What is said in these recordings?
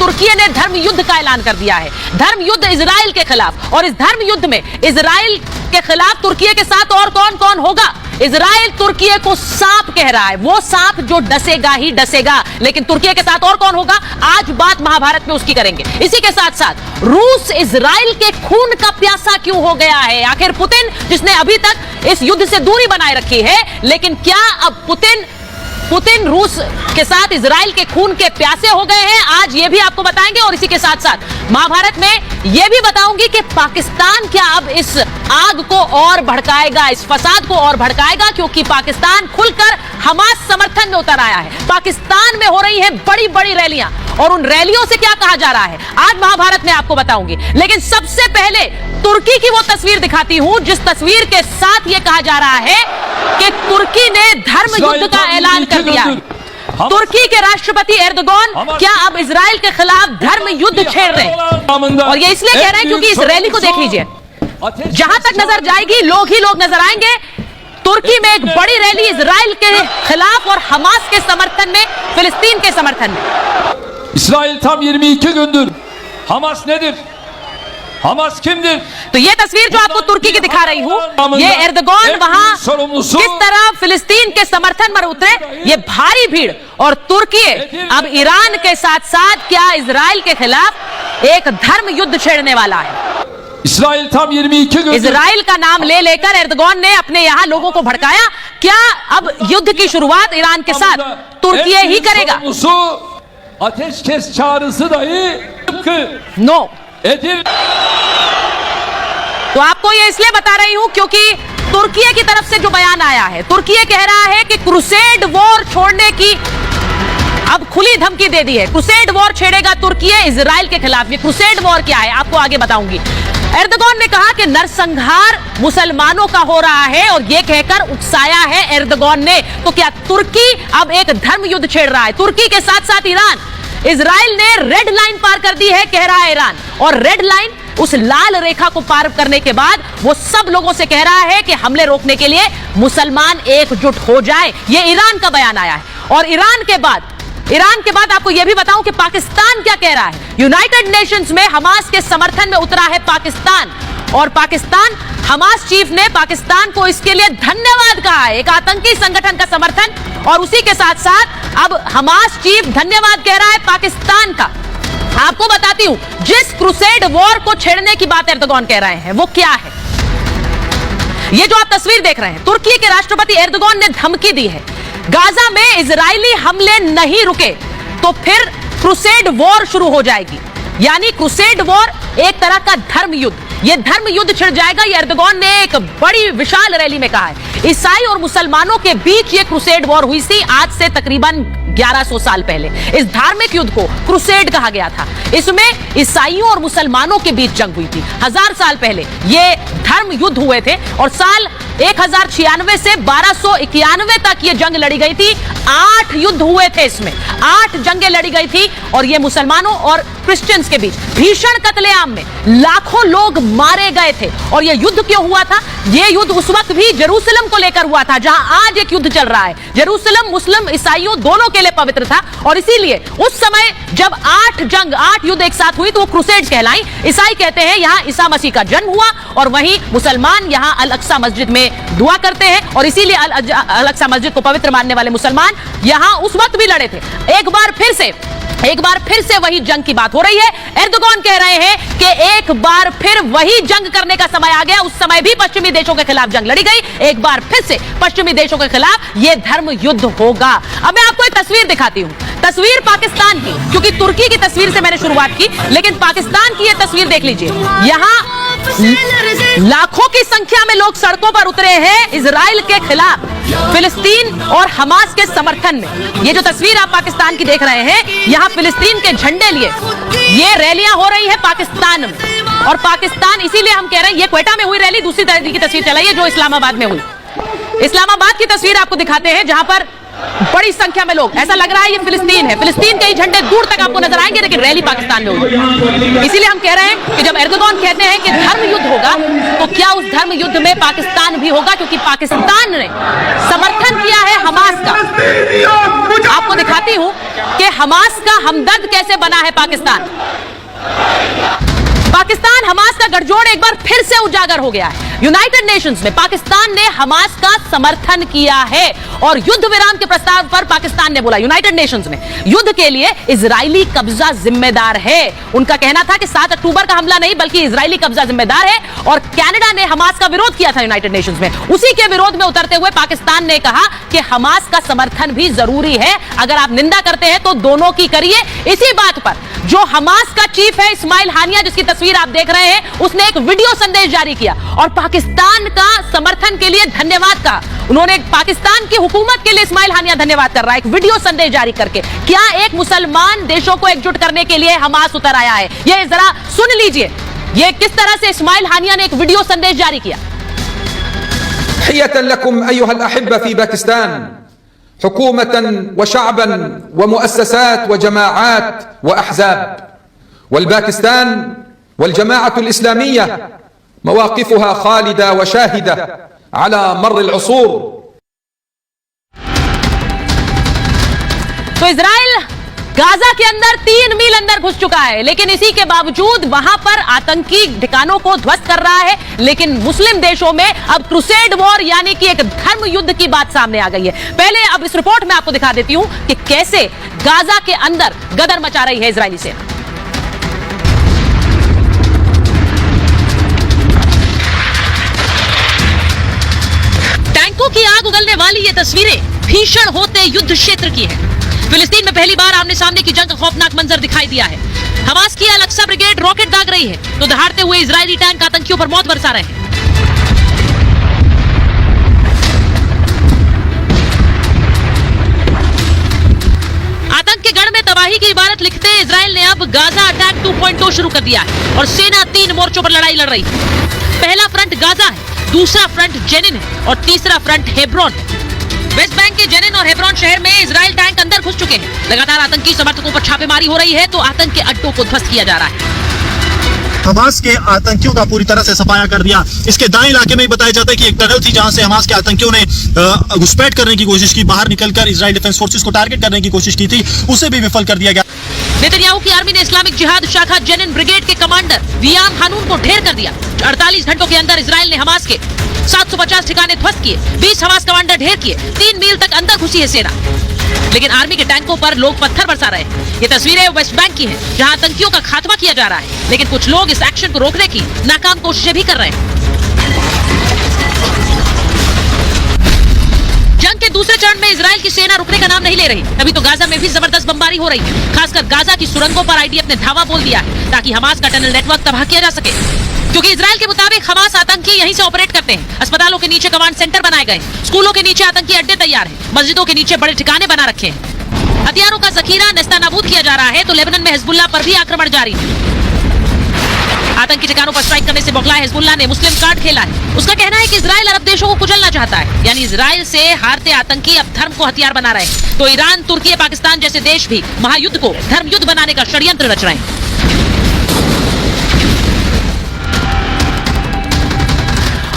तुर्की ने धर्म युद्ध का ऐलान कर दिया है, धर्म युद्ध इजराइल के खिलाफ। और इस धर्म युद्ध में इजराइल के खिलाफ तुर्की के साथ और कौन कौन होगा? इजराइल तुर्की को सांप कह रहा है, वो सांप जो डसेगा ही डसेगा, लेकिन तुर्की के साथ और कौन होगा? आज बात महाभारत में उसकी करेंगे। इसी के साथ साथ रूस इजराइल के खून का प्यासा क्यों हो गया है? आखिर पुतिन, जिसने अभी तक इस युद्ध से दूरी बनाए रखी है, लेकिन क्या अब पुतिन रूस के साथ इजराइल के खून के प्यासे हो गए हैं? आज ये भी आपको बताएंगे। और इसी के साथ साथ महाभारत में ये भी बताऊंगी कि पाकिस्तान क्या अब इस आग को और भड़काएगा, इस फसाद को और भड़काएगा, क्योंकि पाकिस्तान खुलकर हमास समर्थन में उतर आया है। पाकिस्तान में हो रही है बड़ी बड़ी रैलियां, और उन रैलियों से क्या कहा जा रहा है आज महाभारत में आपको बताऊंगी। लेकिन सबसे पहले तुर्की की वो तस्वीर दिखाती हूं जिस तस्वीर के साथ ये कहा जा रहा है कि तुर्की ने धर्म युद्ध का ऐलान कर दिया है। तुर्की के राष्ट्रपति एर्दोगान क्या अब इजराइल के खिलाफ धर्म युद्ध छेड़ रहे हैं? और ये इसलिए कह रहे हैं क्योंकि इस रैली को देख लीजिए, जहां तक नजर जाएगी लोग ही लोग नजर आएंगे। तुर्की में एक बड़ी रैली इजराइल के खिलाफ और हमास के समर्थन में, फिलिस्तीन के समर्थन में। İsrail tam 22 gündür. Hamas nedir? Hamas kimdir? तो ये तस्वीर जो आपको तुर्की की दिखा रही हूं, ये एर्दोगान वहां किस तरह फिलिस्तीन के समर्थन में उतरे, ये भारी भीड़। और तुर्की अब ईरान के साथ साथ क्या इजराइल के खिलाफ एक धर्म युद्ध छेड़ने वाला है। İsrail tam 22 gündür. इजराइल का नाम ले लेकर एर्दोगान ने अपने यहां लोगों को भड़काया। क्या अब युद्ध की शुरुआत ईरान के साथ तुर्की ही करेगा? Ateşkes çağrısı dahi no. edil. तो आपको ये इसलिए बता रही हूं क्योंकि तुर्की की तरफ से जो बयान आया है, तुर्की कह रहा है कि क्रूसेड वॉर छोड़ने की अब खुली धमकी दे दी है। क्रूसेड वॉर छेड़ेगा तुर्की इजराइल के खिलाफ। ये क्रूसेड वॉर क्या है आपको आगे बताऊंगी। एर्दोगान ने कहा कि नरसंहार मुसलमानों का हो रहा है, और यह कहकर उकसाया है एर्दोगान ने। तो क्या तुर्की अब एक धर्म युद्ध छेड़ रहा है? तुर्की के साथ साथ ईरान, इजराइल ने रेड लाइन पार कर दी है, कह रहा है ईरान। और रेड लाइन, उस लाल रेखा को पार करने के बाद वो सब लोगों से कह रहा है कि हमले रोकने के लिए मुसलमान एकजुट हो जाए। यह ईरान का बयान आया है। और ईरान के बाद आपको यह भी बताऊं कि पाकिस्तान क्या कह रहा है। यूनाइटेड नेशंस में हमास के समर्थन में उतरा है पाकिस्तान, और पाकिस्तान हमास चीफ ने पाकिस्तान को इसके लिए धन्यवाद कहा है, एक आतंकी संगठन का समर्थन। और उसी के साथ साथ अब हमास चीफ धन्यवाद कह रहा है पाकिस्तान का। आपको बताती हूं, जिस क्रूसेड वॉर को छेड़ने की बात एर्दोगान कह रहे हैं वो क्या है। ये जो आप तस्वीर देख रहे हैं, तुर्की के राष्ट्रपति एर्दोगान ने धमकी दी है, गाजा में इजरायली हमले नहीं रुके तो फिर क्रूसेड वॉर शुरू हो जाएगी। यानी क्रूसेड वॉर एक तरह का धर्म युद्ध, ये धर्म युद्ध छिड़ जाएगा। ये एर्दोगान ने एक बड़ी विशाल रैली में कहा है। ईसाई और मुसलमानों के बीच ये क्रूसेड वॉर हुई थी आज से तकरीबन 1100 साल पहले। इस धार्मिक युद्ध को क्रूसेड कहा गया था। इसमें ईसाइयों और मुसलमानों के बीच जंग हुई थी। 1000 साल पहले ये धर्म युद्ध हुए थे, और साल 1096 से 1291 तक ये जंग लड़ी गई थी। 8 युद्ध हुए थे, इसमें 8 जंगें लड़ी गई थी, और ये मुसलमानों और क्रिश्चियंस के बीच भीषण कत्लेआम में लाखों लोग मारे गए थे। और ये युद्ध क्यों हुआ था? ये युद्ध उस वक्त भी जेरूसलम को लेकर हुआ था, जहां आज एक युद्ध चल रहा है। जेरूसलम मुस्लिम ईसाइयों दोनों के लिए पवित्र था, और इसीलिए उस समय जब 8 युद्ध एक साथ हुई तो वो क्रूसेड्स कहलाई। ईसाई कहते हैं यहां ईसा मसीह का जन्म हुआ, और वहीं मुसलमान यहां अल अक्सा मस्जिद में दुआ करते हैं, और इसीलिए अल अक्सा मस्जिद को पवित्र मानने वाले मुसलमान यहां उस वक्त भी लड़े थे। एक बार फिर से वही जंग की बात हो रही है। एर्दोगान कह रहे हैं कि एक बार फिर वही जंग करने का समय आ गया। उस समय भी पश्चिमी देशों के खिलाफ जंग लड़ी गई, एक बार फिर से पश्चिमी देशों के खिलाफ यह धर्म युद्ध होगा। अब मैं आपको एक तस्वीर दिखाती हूं, तस्वीर पाकिस्तान की, क्योंकि तुर्की की तस्वीर से मैंने शुरुआत की, लेकिन पाकिस्तान की यह तस्वीर देख लीजिए। यहां लाखों की संख्या में लोग सड़कों पर उतरे हैं इजराइल के खिलाफ, फिलिस्तीन और हमास के समर्थन में। ये जो तस्वीर आप पाकिस्तान की देख रहे हैं, यहां फिलिस्तीन के झंडे लिए ये रैलियां हो रही है पाकिस्तान में। और पाकिस्तान, इसीलिए हम कह रहे हैं, ये क्वेटा में हुई रैली दूसरी तरह की तस्वीर चलाई है जो इस्लामाबाद में हुई। इस्लामाबाद की तस्वीर आपको दिखाते हैं, जहां पर बड़ी संख्या में लोग, ऐसा लग रहा है ये फिलिस्तीन है। फिलिस्तीन के झंडे दूर तक आपको नजर आएंगे, लेकिन रैली पाकिस्तान में हुई। इसीलिए हम कह रहे हैं कि जब एर्दोगान कहते हैं कि धर्म युद्ध होगा, तो क्या उस धर्म युद्ध में पाकिस्तान भी होगा, क्योंकि पाकिस्तान ने समर्थन किया है हमास का। आपको दिखाती हूं कि हमास का हमदर्द कैसे बना है पाकिस्तान। पाकिस्तान हमास का गठजोड़ एक बार फिर से उजागर हो गया है। यूनाइटेड नेशंस में पाकिस्तान ने हमास का समर्थन किया है और युद्ध विराम के प्रस्ताव पर पाकिस्तान ने बोला यूनाइटेड नेशंस में युद्ध के लिए इजरायली कब्जा जिम्मेदार है। उनका कहना था कि 7 अक्टूबर का हमला नहीं बल्कि इजरायली कब्जा जिम्मेदार है और कनाडा ने हमास का विरोध किया था यूनाइटेड नेशंस में। उसी के विरोध में उतरते हुए पाकिस्तान ने कहा कि हमास का समर्थन भी जरूरी है, अगर आप निंदा करते हैं तो दोनों की करिए। इसी बात पर जो हमास का चीफ है इस्माइल हानिया, जिसकी तस्वीर आप देख रहे हैं, उसने एक वीडियो संदेश जारी किया और पाकिस्तान का समर्थन के लिए धन्यवाद कहा। उन्होंने पाकिस्तान की हुकूमत के लिए इस्माइल हानिया धन्यवाद कर रहा है एक वीडियो संदेश जारी करके। क्या एक मुसलमान देशों को एकजुट करने के लिए हमास उतर आया है, ये जरा सुन लीजिए ये किस तरह से इस्माइल हानिया ने एक वीडियो संदेश जारी किया। तहियतन लकुम अय्युहल अहिब्बा फी पाकिस्तान हुकूमतन व शअबन व मुअस्ससात व जमाआत व अहज़ाब वल-पाकिस्तान वल-जमाअतुल इस्लामिय्या मवाक़िफ़ुहा ख़ालिदा व शाहिदा अला मर्रिल उसूर। तो इजराइल गाजा के अंदर 3 मील अंदर घुस चुका है, लेकिन इसी के बावजूद वहां पर आतंकी ठिकानों को ध्वस्त कर रहा है। लेकिन मुस्लिम देशों में अब क्रूसेड वॉर यानी कि एक धर्म युद्ध की बात सामने आ गई है। पहले अब इस रिपोर्ट में आपको दिखा देती हूं कि कैसे गाजा के अंदर गदर मचा रही है इजरायली सेना। टैंकों की आग उगलने वाली ये तस्वीरें भीषण होते युद्ध क्षेत्र की है। फिलिस्तीन में पहली बार आमने सामने की जंग का खौफनाक मंजर दिखाई दिया है। हमास की अल-अक्सा ब्रिगेड रॉकेट दाग रही है तो दहाड़ते हुए इजरायली टैंक आतंकियों पर मौत बरसा रहे हैं। आतंक के गढ़ में तबाही की इबारत लिखते इजराइल ने अब गाजा अटैक 2.0 शुरू कर दिया है और सेना 3 मोर्चों पर लड़ाई लड़ रही है। पहला फ्रंट गाजा है, दूसरा फ्रंट जेनिन है और तीसरा फ्रंट हेब्रोन है। वेस्ट बैंक के जेनिन और हेब्रोन शहर में इजराइल टैंक अंदर घुस चुके हैं। लगातार आतंकी समर्थकों पर छापेमारी हो रही है तो आतंक के अड्डों को ध्वस्त किया जा रहा है। हमास के आतंकियों का पूरी तरह से सफाया कर दिया। इसके दाएं इलाके में बताया जाता है कि एक टनल थी जहां से हमास के आतंकियों ने घुसपैठ करने की कोशिश की, बाहर निकलकर इजराइल डिफेंस फोर्सेस को टारगेट करने की कोशिश की थी, उसे भी विफल कर दिया गया। नेतन्याहू की आर्मी ने इस्लामिक जिहाद शाखा जेनिन ब्रिगेड के कमांडर वियाम हानून को ढेर कर दिया। 48 घंटों के अंदर इजराइल ने हमास के 750 ठिकाने ध्वस्त किए, 20 हमास कमांडर ढेर किए, 3 मील तक अंदर घुसी है सेना। लेकिन आर्मी के टैंकों पर लोग पत्थर बरसा रहे हैं। ये तस्वीरें वेस्ट बैंक की हैं, जहां आतंकियों का खात्मा किया जा रहा है, लेकिन कुछ लोग इस एक्शन को रोकने की नाकाम कोशिशें भी कर रहे हैं। जंग के दूसरे चरण में इजराइल की सेना रुकने का नाम नहीं ले रही। अभी तो गाजा में भी जबरदस्त बमबारी हो रही है। खासकर गाजा की सुरंगों पर आईडीएफ ने धावा बोल दिया है ताकि हमास का टनल नेटवर्क तबाह किया जा सके, क्योंकि इजराइल के मुताबिक हमास आतंकी यहीं से ऑपरेट करते हैं। अस्पतालों के नीचे कमांड सेंटर बनाए गए, स्कूलों के नीचे आतंकी अड्डे तैयार हैं, मस्जिदों के नीचे बड़े ठिकाने बना रखे हैं। हथियारों का जखीरा नेस्तनाबूद किया जा रहा है तो लेबनान में हिजबुल्लाह पर भी आक्रमण जारी है। आतंकी ठिकानों पर स्ट्राइक करने से बौखलाए हिजबुल्लाह ने मुस्लिम कार्ड खेला है। उसका कहना है कि इजराइल अरब देशों को कुचलना चाहता है, यानी इजराइल से हारते आतंकी अब धर्म को हथियार बना रहे हैं। तो ईरान, तुर्की, पाकिस्तान जैसे देश भी महायुद्ध को धर्म युद्ध बनाने का षड्यंत्र रच रहे हैं।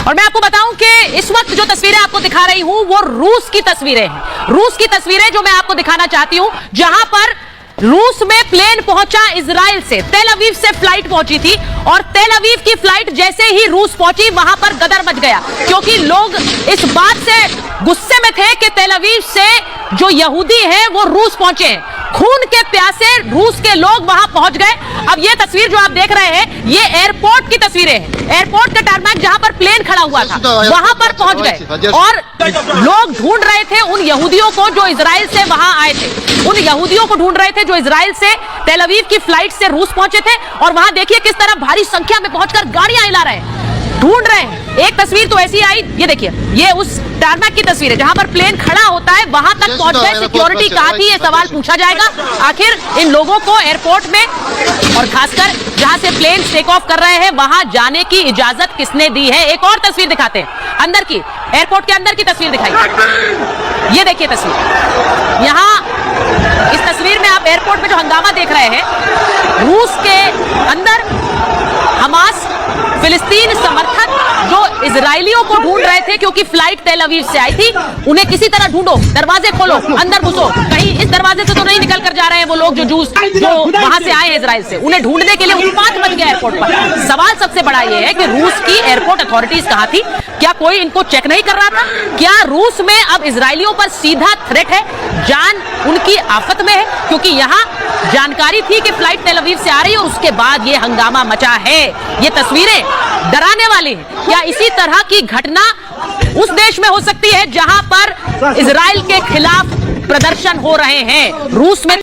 और मैं आपको बताऊं कि इस वक्त जो तस्वीरें आपको दिखा रही हूं वो रूस की तस्वीरें हैं। रूस की तस्वीरें जो मैं आपको दिखाना चाहती हूं, जहां पर रूस में प्लेन पहुंचा इजराइल से, तेल अवीव से फ्लाइट पहुंची थी और तेल अवीव की फ्लाइट जैसे ही रूस पहुंची वहां पर गदर मच गया, क्योंकि लोग इस बात से गुस्से में थे कि तेल अवीव से जो यहूदी हैं वो रूस पहुंचे हैं। खून के प्यासे रूस के लोग वहां पहुंच गए। अब ये तस्वीर जो आप देख रहे हैं ये एयरपोर्ट की तस्वीरें हैं। एयरपोर्ट का टारमैक जहां पर प्लेन खड़ा हुआ था वहां पर पहुंच गए और लोग ढूंढ रहे थे उन यहूदियों को जो इजराइल से वहां आए थे, उन यहूदियों को ढूंढ रहे थे जो इजराइल से तेल अवीव की फ्लाइट से रूस पहुंचे थे। और वहां देखिए किस तरह भारी संख्या में पहुंचकर गाड़ियां हिला रहे हैं, ढूंढ रहे हैं। एक तस्वीर तो ऐसी आई, ये देखिए, ये उस टारमैक की तस्वीर है जहां पर प्लेन खड़ा होता है, वहां तक पहुंच गए। सिक्योरिटी कहां थी ये सवाल पूछा जाएगा। आखिर इन लोगों को एयरपोर्ट में और खासकर जहां से प्लेन टेक ऑफ कर रहे हैं वहां जाने की इजाजत किसने दी है। एक और तस्वीर दिखाते हैं अंदर की, एयरपोर्ट के अंदर की तस्वीर दिखाई। ये देखिए तस्वीर, यहां इस तस्वीर में आप एयरपोर्ट में जो हंगामा देख रहे हैं, रूस के अंदर हमास फिलिस्तीन समर्थक जो इजरायलियों को ढूंढ रहे थे क्योंकि फ्लाइट तेल अवीव से आई थी। उन्हें किसी तरह ढूंढो, दरवाजे खोलो, अंदर घुसो। कहीं इस दरवाजे से तो नहीं निकल कर जा रहे हैं वो लोग जो वहां से आए हैं इजराइल से। उन्हें ढूंढने के लिए उत्पात मच गया एयरपोर्ट पर। सवाल सबसे बड़ा यह है कि रूस की एयरपोर्ट अथॉरिटीज कहां थी? क्या कोई इनको चेक नहीं कर रहा था? क्या रूस में अब इजरायलियों पर सीधा थ्रेट है, जान उनकी आफत में है? क्योंकि यहां जानकारी थी कि फ्लाइट तेल अवीव से आ रही है और उसके बाद यह हंगामा मचा है। ये तस्वीरें डराने वाली हैं। क्या इसी तरह की घटना उस देश में हो सकती है जहां पर इजराइल के खिलाफ प्रदर्शन हो रहे हैं? रूस में